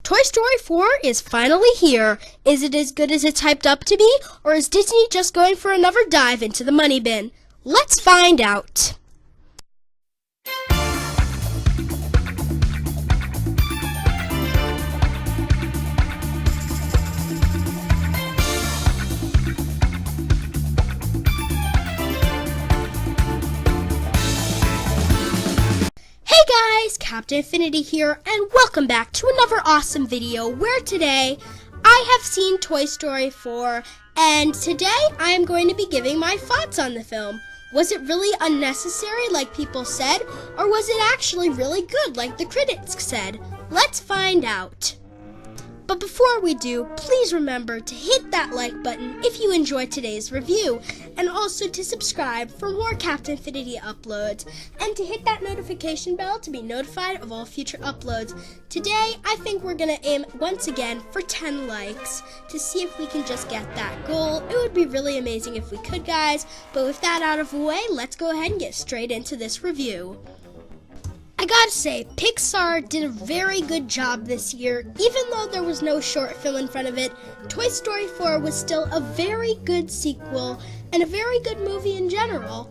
Toy Story 4 is finally here. Is it as good as it's hyped up to be, or is Disney just going for another dive into the money bin? Let's find out. Hey guys, Captain Infinity here, and welcome back to another awesome video where today I have seen Toy Story 4, and today I am going to be giving my thoughts on the film. Was it really unnecessary like people said, or was it actually really good like the critics said? Let's find out. But before we do, please remember to hit that like button if you enjoyed today's review, and also to subscribe for more Captain Infinity uploads, and to hit that notification bell to be notified of all future uploads. Today, I think we're going to aim once again for 10 likes to see if we can just get that goal. It would be really amazing if we could, guys, but with that out of the way, let's go ahead and get straight into this review. I gotta say, Pixar did a very good job this year. Even though there was no short film in front of it, Toy Story 4 was still a very good sequel and a very good movie in general.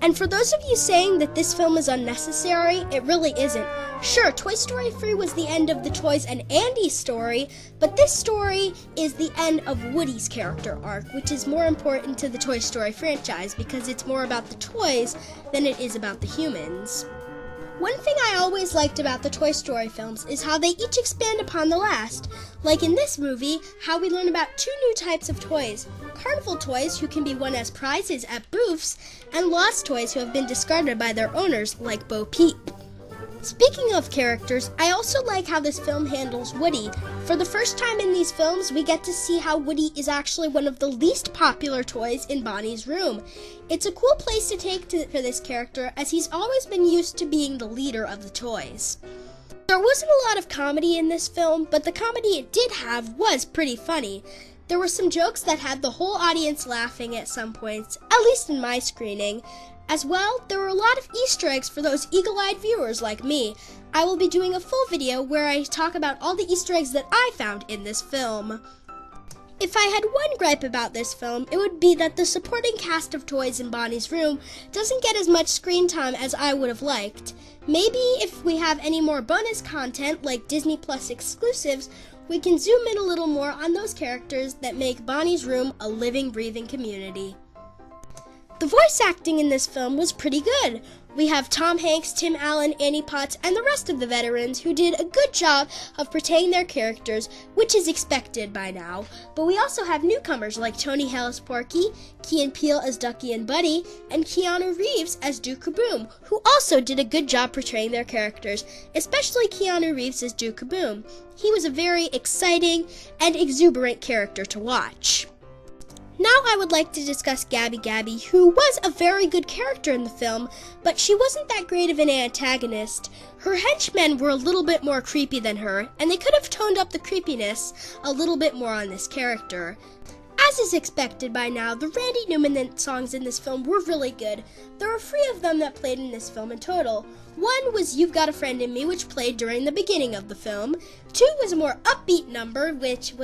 And for those of you saying that this film is unnecessary, it really isn't. Sure, Toy Story 3 was the end of the Toys and Andy story, but this story is the end of Woody's character arc, which is more important to the Toy Story franchise because it's more about the toys than it is about the humans. One thing I always liked about the Toy Story films is how they each expand upon the last. Like in this movie, how we learn about two new types of toys. Carnival toys who can be won as prizes at booths, and lost toys who have been discarded by their owners like Bo Peep. Speaking of characters, I also like how this film handles Woody. For the first time in these films, we get to see how Woody is actually one of the least popular toys in Bonnie's room. It's a cool place to take for this character, as he's always been used to being the leader of the toys. There wasn't a lot of comedy in this film, but the comedy it did have was pretty funny. There were some jokes that had the whole audience laughing at some points, at least in my screening. As well, there were a lot of Easter eggs for those eagle-eyed viewers like me. I will be doing a full video where I talk about all the Easter eggs that I found in this film. If I had one gripe about this film, it would be that the supporting cast of toys in Bonnie's room doesn't get as much screen time as I would have liked. Maybe if we have any more bonus content like Disney Plus exclusives, we can zoom in a little more on those characters that make Bonnie's room a living, breathing community. The voice acting in this film was pretty good. We have Tom Hanks, Tim Allen, Annie Potts, and the rest of the veterans who did a good job of portraying their characters, which is expected by now. But we also have newcomers like Tony Hale as Porky, Key and Peele as Ducky and Buddy, and Keanu Reeves as Duke Kaboom, who also did a good job portraying their characters, especially Keanu Reeves as Duke Kaboom. He was a very exciting and exuberant character to watch. Now I would like to discuss Gabby Gabby, who was a very good character in the film, but she wasn't that great of an antagonist. Her henchmen were a little bit more creepy than her, and they could have toned up the creepiness a little bit more on this character. As is expected by now, the Randy Newman songs in this film were really good. There were 3 of them that played in this film in total. One was You've Got a Friend in Me, which played during the beginning of the film. 2 was a more upbeat number, which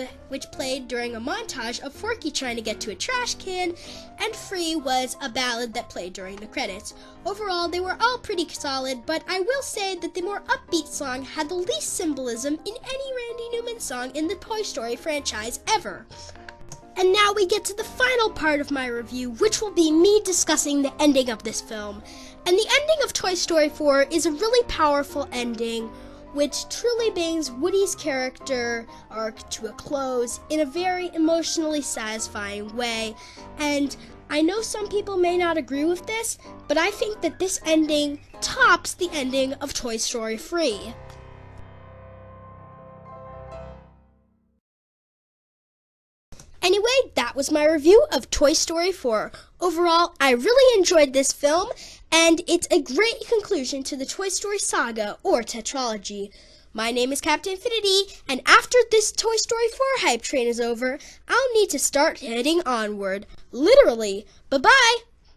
played during a montage of Forky trying to get to a trash can, and 3 was a ballad that played during the credits. Overall, they were all pretty solid, but I will say that the more upbeat song had the least symbolism in any Randy Newman song in the Toy Story franchise ever. And now we get to the final part of my review, which will be me discussing the ending of this film. And the ending of Toy Story 4 is a really powerful ending, which truly brings Woody's character arc to a close in a very emotionally satisfying way. And I know some people may not agree with this, but I think that this ending tops the ending of Toy Story 3. Anyway, that was my review of Toy Story 4. Overall, I really enjoyed this film, and it's a great conclusion to the Toy Story saga or tetralogy. My name is Captain Infinity, and after this Toy Story 4 hype train is over, I'll need to start heading onward. Literally. Bye-bye!